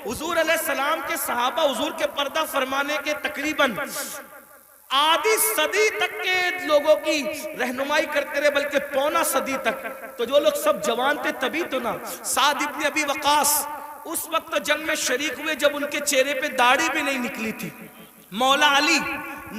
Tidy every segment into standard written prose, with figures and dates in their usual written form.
حضور علیہ السلام کے صحابہ حضور کے پردہ فرمانے کے تقریباً آدھی صدی تک کے لوگوں کی رہنمائی کرتے رہے، بلکہ پونا صدی تک. تو جو لوگ سب جوان تھے تبھی تو نا. سعد ابن ابی وقاص اس وقت جنگ میں شریک ہوئے جب ان کے چہرے پہ داڑھی بھی نہیں نکلی تھی. مولا علی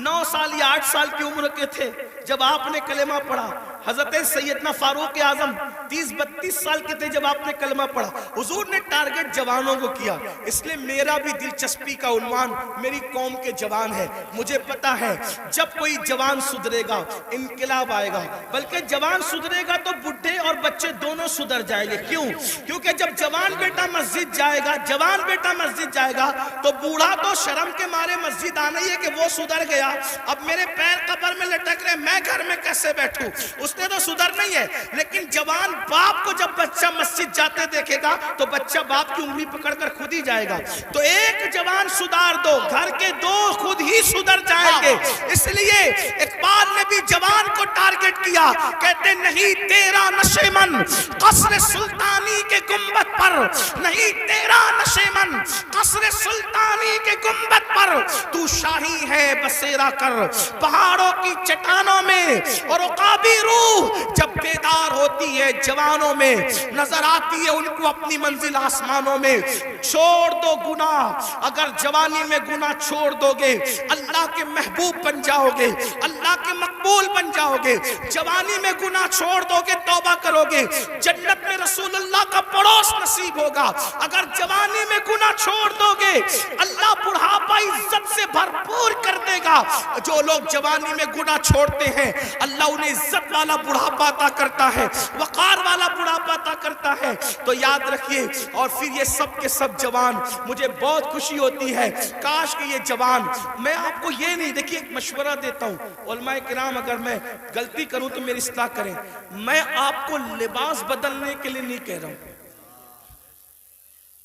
9 سال یا 8 سال کی عمر کے تھے جب آپ نے کلمہ پڑھا. حضرت سیدنا فاروق اعظم 30-32 سال کے تھے جب آپ نے کلمہ پڑھا. حضور نے ٹارگٹ جوانوں کو کیا. اس لیے میرا بھی دلچسپی کا عنوان میری قوم کے جوان ہے. مجھے پتا ہے جب کوئی جوان سدھرے گا انقلاب آئے گا، بلکہ جوان سدھرے گا تو بڈھے اور بچے دونوں سدھر جائیں گے. کیوں؟ کیونکہ جب جوان بیٹا مسجد جائے گا، جوان بیٹا مسجد جائے گا تو بوڑھا تو شرم کے مارے مسجد آنا ہی ہے کہ وہ سدھر گیا، اب میرے پیر قبر میں لٹک رہے، میں گھر میں کیسے بیٹھوں. اس نے تو سدھر نہیں ہے. لیکن جوان باپ کو جب بچہ مسجد جاتے دیکھے گا تو بچہ باپ کی انگلی پکڑ کر خود ہی جائے گا. تو ایک جوان سدھار دو، گھر کے 2 خود ہی سدھر جائیں گے. اس لیے اقبال نے بھی جوان کو ٹارگٹ کیا. کہتے نہیں تیرا نشیمن قصر سلطانی کے گنبد پر، نہیں تیرا نشیمن قصر سلطانی کے گنبد پر، تو شاہی ہے بسیرا کر پہاڑوں کی چٹانوں میں. اور عقابی روح جب بیدار ہوتی ہے جوانوں میں، نظر آتی ہے ان کو اپنی منزل آسمانوں میں. چھوڑ دو گناہ، اگر جوانی میں گناہ چھوڑ دو گے اللہ کے محبوب بن جاؤ گے، اللہ کے مقبول بن جاؤ گے. جوانی میں گناہ چھوڑ دو گے، توبہ کرو گے، جنت میں رسول اللہ کا پڑوس نصیب ہوگا. اگر جوانی میں گناہ چھوڑ دو گے اللہ بڑھاپا عزت سے بھرپور کر دے گا. جو لوگ جوانی میں گناہ چھوڑتے ہیں اللہ انہیں عزت والا بڑھاپا عطا کرتا ہے، وقار والا بڑھاپا عطا کرتا ہے. تو یاد رکھیے. اور پھر یہ سب کے سب جوان، مجھے بہت خوشی ہوتی ہے کاش کہ یہ جوان، میں آپ کو یہ نہیں، دیکھیے ایک مشورہ دیتا ہوں علماء کرام، اگر میں غلطی کروں تو میری اصلاح کریں. میں آپ کو لباس بدلنے کے لیے نہیں کہہ رہا ہوں.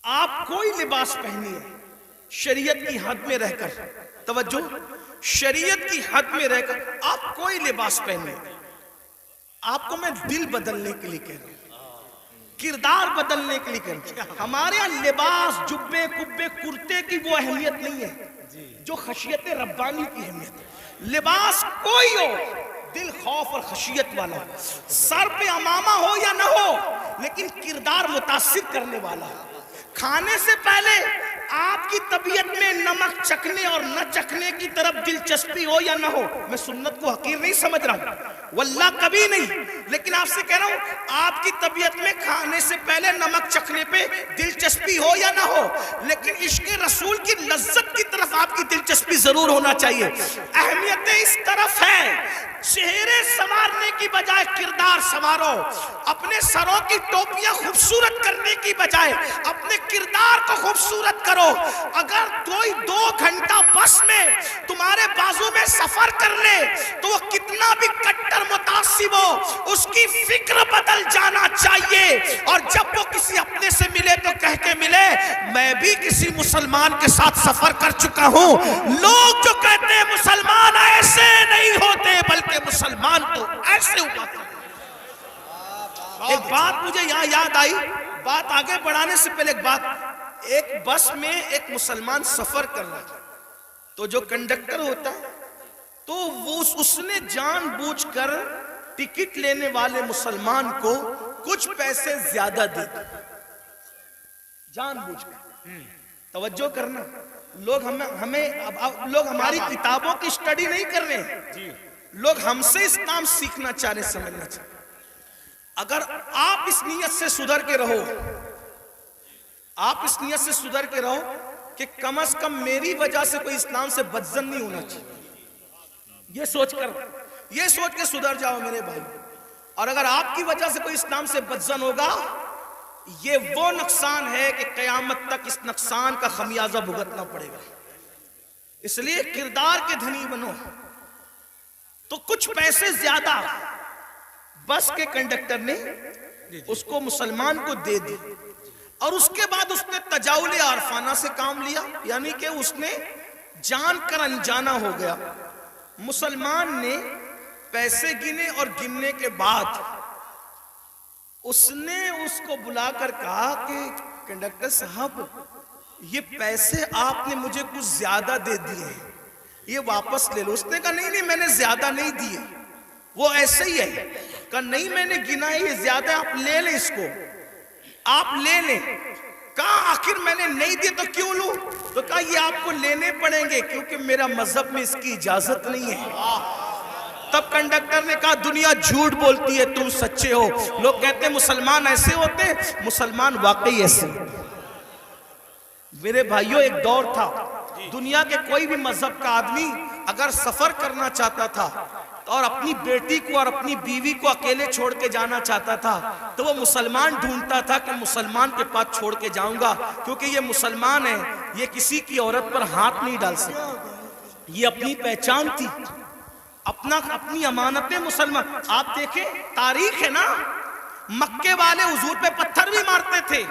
آپ کوئی لباس پہنیے شریعت کی حد میں رہ کر، توجہ، شریعت کی حد میں رہ کر آپ کوئی لباس پہنے. آپ کو میں دل بدلنے کے لیے کہہ رہا ہوں، کردار بدلنے کے لیے کہہ رہا ہوں. ہمارے یہاں لباس، جبے کبے کرتے کی وہ اہمیت نہیں ہے جو خشیت ربانی کی اہمیت ہے. لباس کوئی ہو، دل خوف اور خشیت والا ہو، سر پہ امامہ ہو یا نہ ہو، لیکن کردار متاثر کرنے والا ہو. کھانے سے پہلے آپ کی طبیعت میں نمک چکھنے اور نہ چکھنے کی طرف دلچسپی ہو یا نہ ہو. میں سنت کو حقیر نہیں سمجھ رہا ہوں، واللہ کبھی نہیں، لیکن آپ سے کہہ رہا ہوں آپ کی طبیعت میں کھانے سے پہلے نمک چکھنے پہ دلچسپی ہو یا نہ ہو، لیکن عشق رسول کی لذت کی طرف آپ کی دلچسپی ضرور ہونا چاہیے. اہمیت اس طرف ہے، چہرے سنوارنے کی بجائے کردار سنوارو. اپنے سروں کی ٹوپیاں خوبصورت کرنے کی بجائے اپنے کردار کو خوبصورت کرو. اگر کوئی 2 گھنٹہ بس میں تمہارے بازو میں سفر کر لے تو وہ کتنا بھی کٹر متعصب ہو، اس کی فکر بدل جانا چاہیے. اور جب وہ کسی اپنے سے ملے تو کہہ کے ملے میں بھی کسی مسلمان کے ساتھ سفر کر چکا ہوں. لوگ جو کہتے ہیں مسلمان ایسے نہیں ہوتے بلکہ مسلمان تو ایسے ہوتا ہے. ایک بات مجھے یہاں یاد آئی، بات آگے بڑھانے سے پہلے ایک بات. ایک بس میں ایک مسلمان سفر کر رہا تھا تو جو کنڈکٹر ہوتا ہے تو وہ اس نے جان بوجھ کر ٹکٹ لینے والے مسلمان کو کچھ پیسے زیادہ دے دی، جان بوجھ کر. توجہ کرنا، لوگ لوگ ہماری کتابوں کی اسٹڈی نہیں کر رہے ہیں، لوگ ہم سے اسلام سیکھنا چاہ رہے، سمجھنا چاہ رہے. اگر آپ اس نیت سے سدھر کے رہو، آپ اس نیت سے سدھر کے رہو کہ کم از کم میری وجہ سے کوئی اسلام سے بدظن نہیں ہونا چاہیے، یہ سوچ کے سدھر جاؤ میرے بھائی. اور اگر آپ کی وجہ سے کوئی اسلام سے بدظن ہوگا، یہ وہ نقصان ہے کہ قیامت تک اس نقصان کا خمیازہ بھگتنا پڑے گا. اس لیے کردار کے دھنی بنو. تو کچھ پیسے زیادہ بس کے کنڈکٹر نے اس کو مسلمان کو دے دی، اور اس کے بعد اس نے تجاول عارفانہ سے کام لیا، یعنی کہ اس نے جان کر انجانا ہو گیا. مسلمان نے پیسے گنے اور گننے کے بعد اس نے اس کو بلا کر کہا کہ کنڈکٹر صاحب یہ پیسے آپ نے مجھے کچھ زیادہ دے دیے ہیں، یہ واپس لے لو۔ اس نے کہا نہیں میں نے زیادہ نہیں دیے، وہ ایسے ہی ہے۔ کہا نہیں میں نے گنا ہے، یہ زیادہ ہے، آپ لے لیں اس کو، آپ لے لیں۔ کہا آخر میں نے نہیں دیے تو کیوں لوں؟ تو کہا یہ آپ کو لینے پڑیں گے کیونکہ میرا مذہب میں اس کی اجازت نہیں ہے۔ تب کنڈکٹر نے کہا دنیا جھوٹ بولتی ہے، تم سچے ہو۔ لوگ کہتے ہیں مسلمان ایسے ہوتے ہیں، مسلمان واقعی ایسے ہوتے۔ میرے بھائیوں ایک دور تھا، دنیا کے کوئی بھی مذہب کا آدمی اگر سفر کرنا چاہتا تھا اور اپنی بیٹی کو اور اپنی بیوی کو اکیلے چھوڑ کے جانا چاہتا تھا تو وہ مسلمان ڈھونڈتا تھا کہ مسلمان کے پاس چھوڑ کے جاؤں گا، کیونکہ یہ مسلمان ہے، یہ کسی کی عورت پر ہاتھ نہیں ڈال سکتا۔ یہ اپنی پہچان تھی، اپنی امانتیں مسلمان۔ آپ دیکھیں تاریخ ہے نا، مکے والے حضور پہ پتھر بھی مارتے تھے،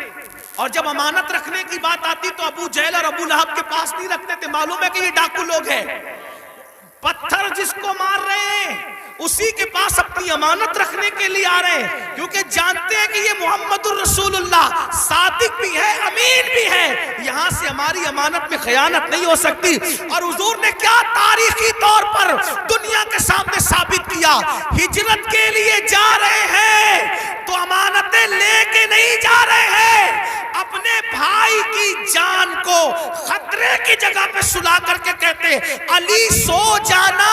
اور جب امانت رکھنے کی بات آتی تو ابو جہل اور ابو لہب کے پاس نہیں رکھتے تھے۔ معلوم ہے کہ یہ ڈاکو لوگ ہیں، پتھر جس کو مار رہے ہیں اسی کے پاس اپنی امانت رکھنے کے لیے آ رہے ہیں، کیونکہ جانتے ہیں کہ یہ محمد الرسول اللہ صادق بھی ہے، امین بھی ہے، یہاں سے ہماری امانت میں خیانت نہیں ہو سکتی۔ اور حضور نے کیا تاریخی طور پر دنیا کے سامنے ثابت کیا، ہجرت کے لیے جا رہے ہیں تو امانتیں لے کے نہیں جا رہے ہیں، اپنے بھائی کی جان کو خطرے کی جگہ پہ سلا کر کے کہتے علی سو جانا،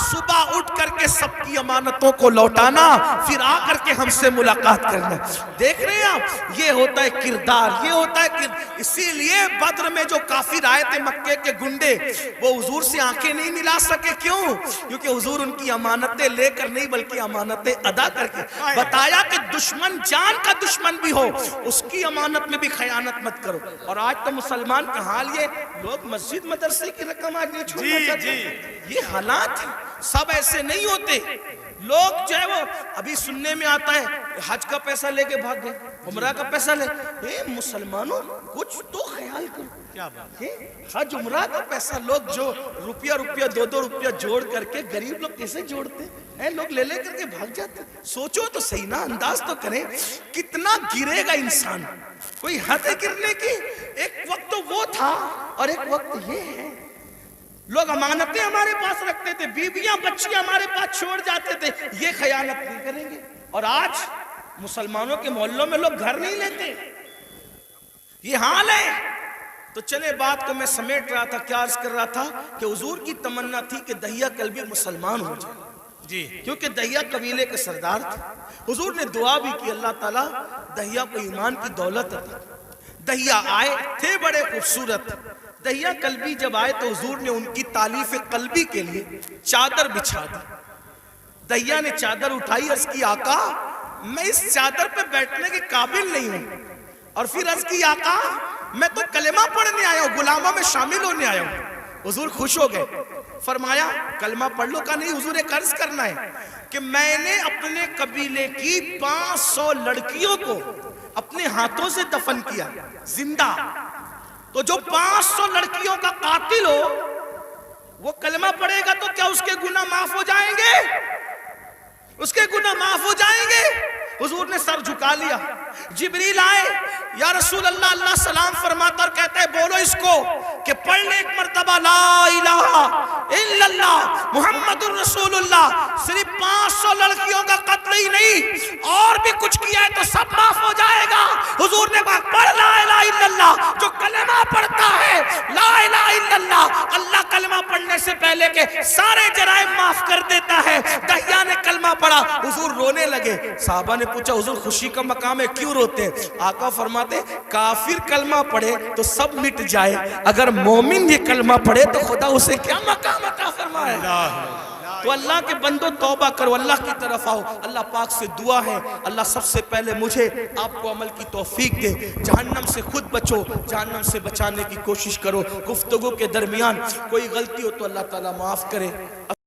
صبح اٹھ کر کے سب کی امانتوں کو لوٹانا، پھر آ کر کے ہم سے ملاقات کرنا۔ دیکھ رہے ہیں آپ، یہ ہوتا ہے کردار، یہ ہوتا ہے اسی لیے بدر میں جو کافر آئے تھے مکے کے گنڈے، وہ حضور سے آنکھیں نہیں ملا سکے۔ کیوں؟ کیونکہ حضور ان کی امانتیں لے کر نہیں بلکہ امانتیں ادا کر کے بتایا کہ دشمن جان کا دشمن بھی ہو اس کی امانت میں بھی خیانت مت کرو۔ اور آج تو مسلمان کا حال یہ، لوگ مسجد مدرسے کی رقم آج نہیں چھوڑنا چاہتے، یہ حالات ہیں۔ سب ایسے نہیں ہوتے، لوگ جو ہے وہ ابھی سننے میں آتا ہے حج کا پیسہ لے کے بھاگ گئے، عمرہ کا پیسہ لے۔ مسلمانوں کچھ تو خیال کرو، حج عمرہ کا پیسہ لوگ جو روپیہ 2 روپیہ جوڑ کر کے، غریب لوگ کیسے جوڑتے ہیں، لوگ لے کر کے بھاگ جاتے۔ سوچو تو صحیح نا، انداز تو کریں، کتنا گرے گا انسان، کوئی حد ہے گرنے کی۔ ایک وقت تو وہ تھا اور ایک وقت یہ ہے۔ لوگ امانتیں ہمارے پاس رکھتے تھے، بیویاں بچیاں ہمارے پاس چھوڑ جاتے تھے، یہ خیانت نہیں کریں گے۔ اور آج مسلمانوں کے محلوں میں لوگ گھر نہیں لیتے، یہ حال ہے۔ تو چلے بات کو میں سمیٹ رہا تھا، کیا عرض کر رہا تھا کہ حضور کی تمنا تھی کہ دہیہ کلبی مسلمان ہو جائے، کیونکہ دہیہ قبیلے کے سردار تھے۔ حضور نے دعا بھی کی، اللہ تعالیٰ دہیہ کو ایمان کی دولت عطا۔ دہیہ آئے تھے بڑے خوبصورت، دہیہ کلبی جب آئے تو حضور نے ان کی تالیف قلبی کے لیے چادر بچھا دی۔ دہیہ نے چادر اٹھائی، عرض کی آقا میں اس چادر پہ بیٹھنے کے قابل نہیں ہوں، اور پھر عرض کی آقا میں تو کلمہ پڑھنے آیا ہوں، غلاموں میں شامل ہونے آیا ہوں۔ حضور خوش ہو گئے، فرمایا کلمہ پڑھ لو۔ کا نہیں حضور ایک عرض کرنا ہے کہ میں نے اپنے قبیلے کی 500 لڑکیوں کو اپنے ہاتھوں سے دفن کیا زندہ، تو جو 500 لڑکیوں کا قاتل ہو وہ کلمہ پڑھے گا تو کیا اس کے گناہ معاف ہو جائیں گے؟ اس کے گناہ معاف ہو جائیں گے؟ حضور نے سر جھکا لیا۔ جبریل آئے، یا رسول اللہ، اللہ سلام فرماتا اور کہتا ہے بولو اس کو کہ پڑھ لے ایک مرتبہ لا الہ الا اللہ محمد الرسول اللہ۔ صرف 500 لڑکیوں کا قتل ہی نہیں، اور بھی کچھ کیا ہے تو سب معاف ہو جائے گا۔ حضور نے کہا پڑھ لا الہ الا اللہ۔ جو کلمہ پڑھتا ہے لا الہ الا اللہ، اللہ کلمہ پڑھنے سے پہلے کے سارے جرائم معاف کر دیتا ہے۔ دہیہ نے کلمہ پڑھا، حضور رونے لگے۔ صحابہ نے پوچھا حضور خوشی کا مقام ہے کیوں روتے ہیں؟ آقا فرماتے کافر کلمہ پڑھے تو سب مٹ جائے، اگر مومن یہ کلمہ پڑھے تو خدا اسے کیا مقام عطا فرمائے۔ تو اللہ کے بندو توبہ کرو، اللہ کی طرف آؤ۔ اللہ پاک سے دعا ہے اللہ سب سے پہلے مجھے آپ کو عمل کی توفیق دے، جہنم سے خود بچو، جہنم سے بچانے کی کوشش کرو۔ گفتگو کے درمیان کوئی غلطی ہو تو اللہ تعالیٰ معاف کرے۔